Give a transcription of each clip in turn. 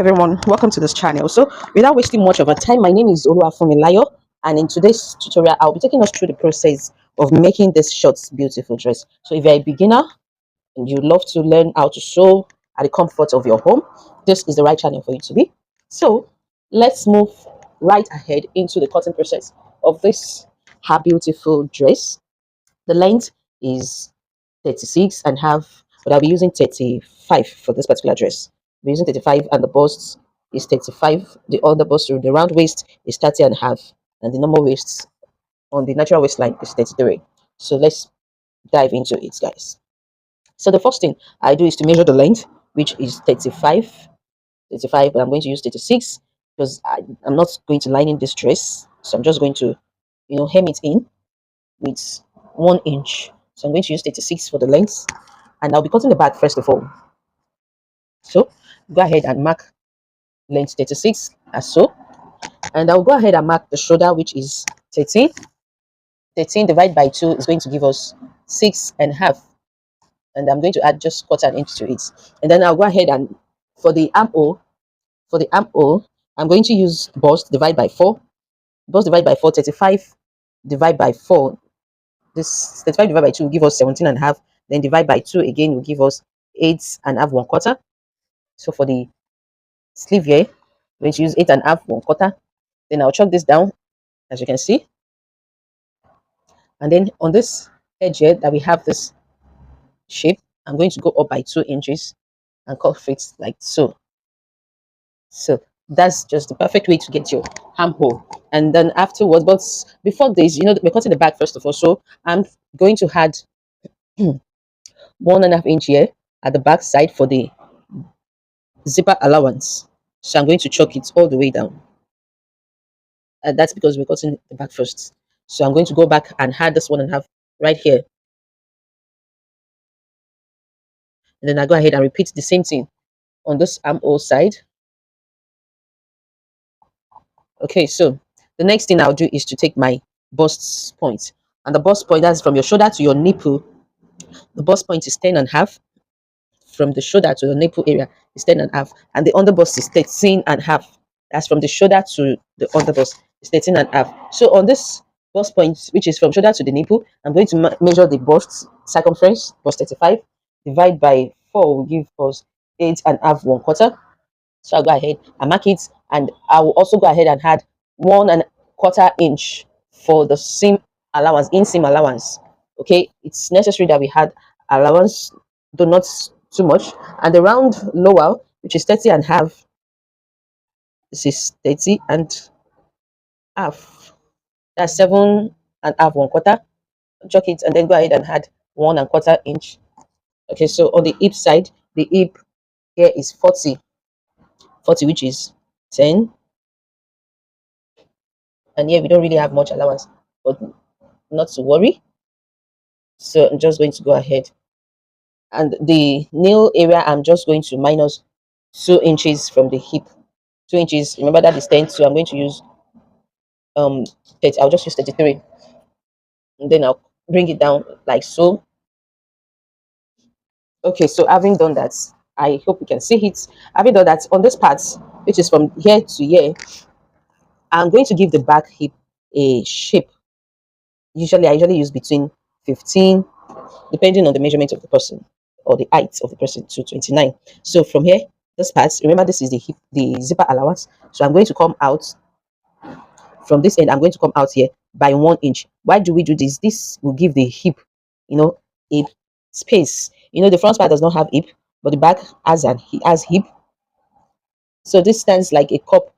everyone, welcome to this channel. So without wasting much of our time, my name is Oluwafunmilayo, and in today's tutorial I'll be taking us through the process of making this short beautiful dress. So if you're a beginner and you love to learn how to sew at the comfort of your home, this is the right channel for you to be. So let's move right ahead into the cutting process of this her beautiful dress. The length is 36 and half, but I'll be using 35 for this particular dress. I'm using 35 and the bust is 35. The other bust, the round waist is 30 and half, and the normal waist on the natural waistline is 33. So let's dive into it, guys. So the first thing I do is to measure the length, which is 35, but I'm going to use 36 because I'm not going to line in this dress. So I'm just going to, hem it in with 1 inch. So I'm going to use 36 for the length, and I'll be cutting the back first of all. So go ahead and mark length 36 as so, and I'll go ahead and mark the shoulder, which is 13. 13 divided by 2 is going to give us 6.5, and I'm going to add just 1/4 inch to it. And then I'll go ahead and for the armhole, I'm going to use bust divided by 4. Bust divided by 4, 35 divided by 4. This 35 divided by 2 will give us 17.5. Then divide by 2 again will give us 8.5 1/4. So for the sleeve here, we're going to use 8.5 1/4. Then I'll chalk this down, as you can see. And then on this edge here that we have this shape, I'm going to go up by 2 inches and curve it like so. So that's just the perfect way to get your armhole. And then afterwards, but before this, we're cutting the back first of all. So I'm going to add 1.5 inch here at the back side for the zipper allowance. So I'm going to chalk it all the way down. And that's because we're cutting the back first. So I'm going to go back and add this 1.5 right here. And then I go ahead and repeat the same thing on this armhole side. Okay, so the next thing I'll do is to take my bust point. And the bust point, that's from your shoulder to your nipple. The bust point is 10.5. From the shoulder to the nipple area is 10.5. And the underbust is 13.5. That's from the shoulder to the underbust is 13.5. So on this bust point, which is from shoulder to the nipple, I'm going to measure the bust circumference, bust 35, divide by 4 will give us 8.5 1/4. So I'll go ahead and mark it, and I will also go ahead and add 1.25 inch for the seam allowance, inseam allowance. Okay, it's necessary that we had allowance, though not too much. And the round lower, which is 30.5, this is 30.5. That's 7.5 1/4. Chuck it and then go ahead and add 1.25 inch. Okay, so on the hip side, the hip here is 40, which is 10. And here we don't really have much allowance, but not to worry. So I'm just going to go ahead, and the nail area I'm just going to minus 2 inches from the hip. 2 inches, remember that is 10, so I'm going to use 30. I'll just use 33, and then I'll bring it down like so. Okay, so having done that, I hope you can see it. Having done that, on this part, which is from here to here, I'm going to give the back hip a shape. I usually use between 15, depending on the measurement of the person or the height of the person, to 29. So from here, this part, remember this is the hip, the zipper allowance. So I'm going to come out from this end. I'm going to come out here by 1 inch. Why do we do this? This will give the hip, a space. The front part does not have hip, but the back has hip. So this stands like a cup,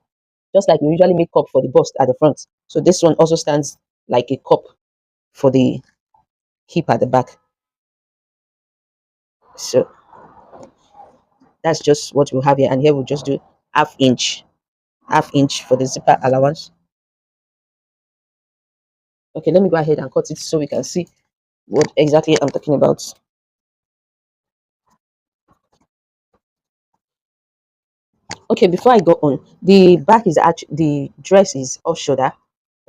just like we usually make cup for the bust at the front. So this one also stands like a cup for the hip at the back. So that's just what we'll have here. And here we'll just do half inch for the zipper allowance. Okay, let me go ahead and cut it so we can see what exactly I'm talking about. Okay, before I go on, the back is actually, the dress is off shoulder.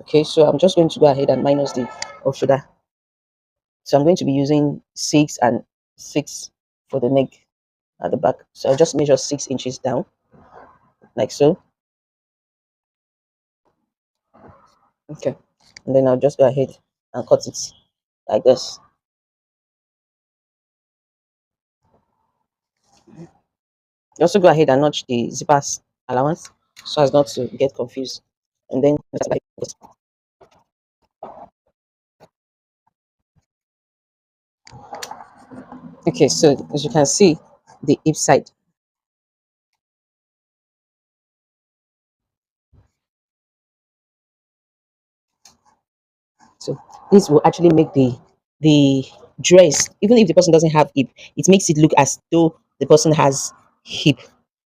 Okay, so I'm just going to go ahead and minus the off shoulder. So I'm going to be using 6 and 6 for the neck at the back. So I'll just measure 6 inches down. like so. Okay, and then I'll just go ahead and cut it like this. You also go ahead and notch the zippers allowance so as not to get confused. And then okay, so as you can see, the hip side. So this will actually make the dress, even if the person doesn't have hip, it makes it look as though the person has hip.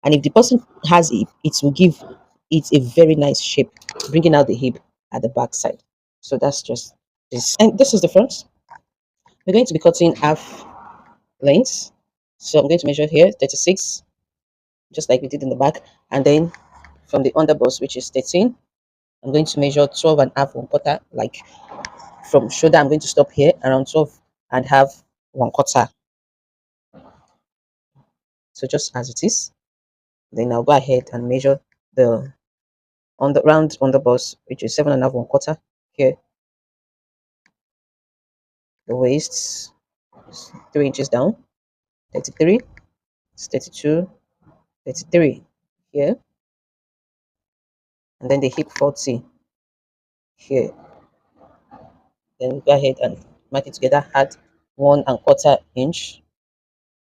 And if the person has hip, it will give it a very nice shape, bringing out the hip at the back side. So that's just this. And this is the front. We're going to be cutting half lengths. So I'm going to measure here 36, just like we did in the back. And then from the underbust, which is 13, I'm going to measure 12 and a half, 1/4, like from shoulder. I'm going to stop here around 12 and have 1/4. So just as it is. Then I'll go ahead and measure the on the round underbust, which is 7 and a half, 1/4. Here, the waist is 3 inches down, 33, it's 32, 33 here, and then the hip 40 here. Then go ahead and mark it together, add 1/4 inch.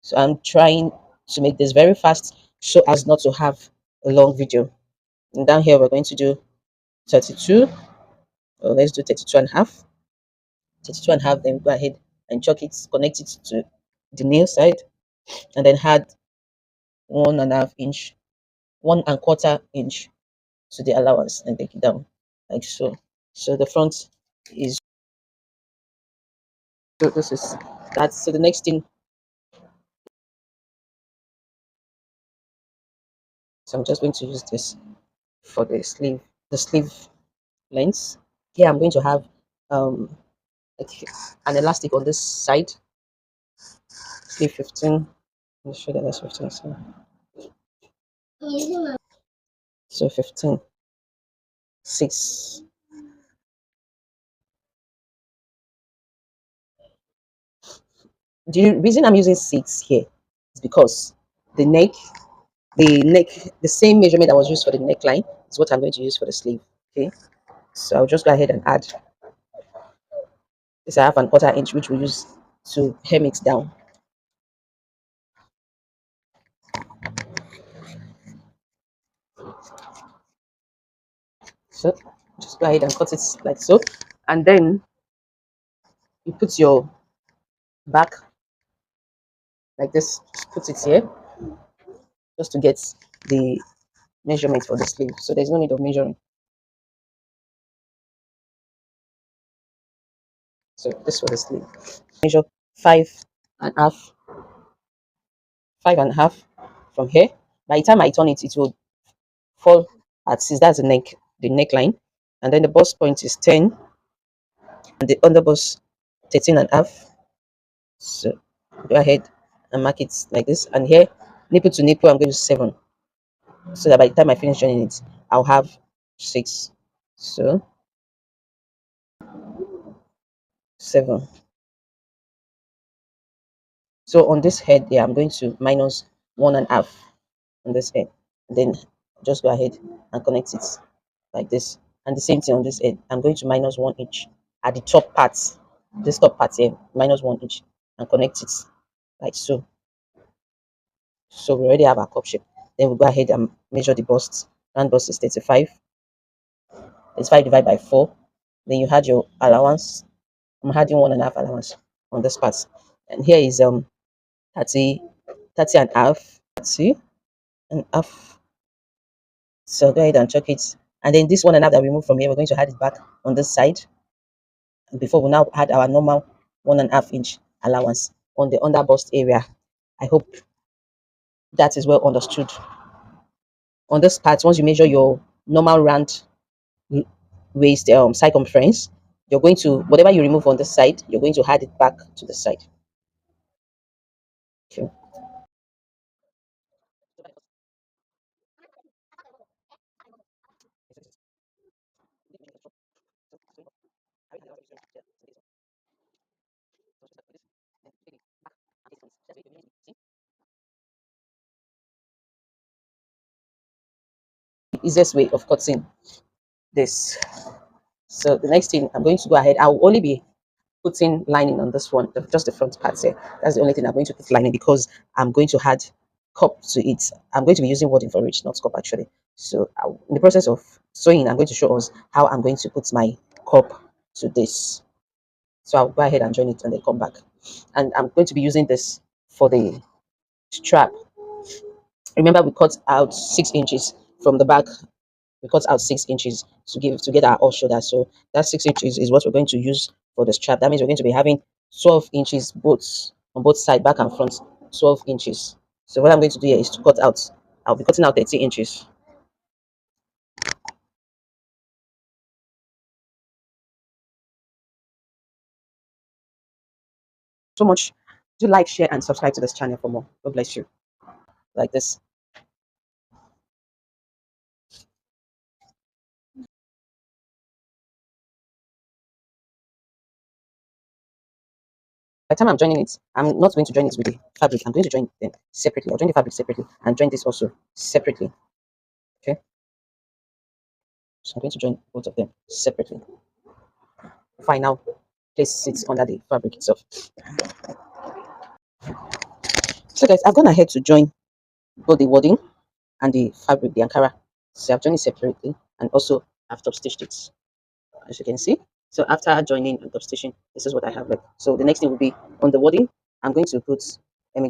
So I'm trying to make this very fast so as not to have a long video. And down here, we're going to do 32. Let's do 32 and a half. 32 and a half, then go ahead and chuck it, connect it to the nail side, and then add 1.5 inch, 1/4 inch to the allowance and take it down like so. So the front is, so this is that. So the next thing, so I'm just going to use this for the sleeve length. Here I'm going to have like an elastic on this side, sleeve 15. Let me show that that's 15. So 15, 6. The reason I'm using 6 here is because the neck, the same measurement that was used for the neckline is what I'm going to use for the sleeve. Okay, so I'll just go ahead and add this 1/4 inch, which we use to hem it down. So just go ahead and cut it like so, and then you put your back like this. Just put it here just to get the measurement for the sleeve. So there's no need of measuring. So this for the sleeve. Measure five and a half, 5.5 from here. By the time I turn it, it will fall at 6. That's the neckline. And then the bust point is 10, and the underbust 13 and a half. So go ahead and mark it like this. And here, nipple to nipple, I'm going to 7. So that by the time I finish joining it, I'll have 6. So 7. So on this head here, I'm going to minus 1.5 on this head. And then just go ahead and connect it like this. And the same thing on this end. I'm going to minus 1 inch at the top part, this top part here, minus 1 inch, and connect it like so. So we already have our cup shape. Then we'll go ahead and measure the bust. Round bust is 35. It's 5 divided by 4. Then you had your allowance. I'm adding 1.5 allowance on this part. And here is 30, 30 and a half, 30 and a half. So go ahead and check it. And then this 1.5 that we remove from here, we're going to add it back on this side. Before we now add our normal 1.5 inch allowance on the under bust area. I hope that is well understood. On this part, once you measure your normal round waist circumference, you're going to, whatever you remove on the side, you're going to add it back to the side. Okay. easiest way of cutting this. So the next thing I'm going to go ahead, I'll only be putting lining on this one, just the front parts here. That's the only thing I'm going to put lining, because I'm going to add cup to it. I'm going to be using wadding for it, not cup actually. So in the process of sewing, I'm going to show us how I'm going to put my cup to this. So I'll go ahead and join it and then come back. And I'm going to be using this for the strap. Remember, we cut out 6 inches from the back. We cut out 6 inches to get our all shoulder. So that 6 inches is what we're going to use for the strap. That means we're going to be having 12 inches both on both side, back and front. 12 inches. So what I'm going to do here is to cut out. I'll be cutting out 30 inches. So much. Do like, share, and subscribe to this channel for more. God bless you. Like this. By the time I'm joining it, I'm not going to join it with the fabric. I'm going to join them separately. I'll join the fabric separately and join this also separately. Okay. So I'm going to join both of them separately. Fine, now place it under the fabric itself. So guys, I've gone ahead to join both the wadding and the fabric, the Ankara. So I've joined it separately, and also I've top stitched it, as you can see. So after joining and top stitching, this is what I have left. So the next thing will be on the wadding. I'm going to put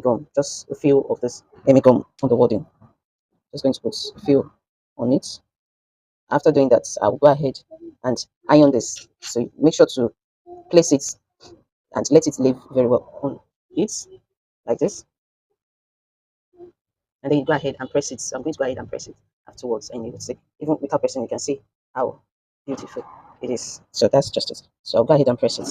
gum, just a few of this gum on the wadding. Just going to put a few on it. After doing that, I'll go ahead and iron this. So make sure to place it and let it lay very well on it, like this. And then you go ahead and press it. So I'm going to go ahead and press it afterwards, and you will see, even without pressing, you can see how beautiful it is. So that's just it. So I'll go ahead and press it.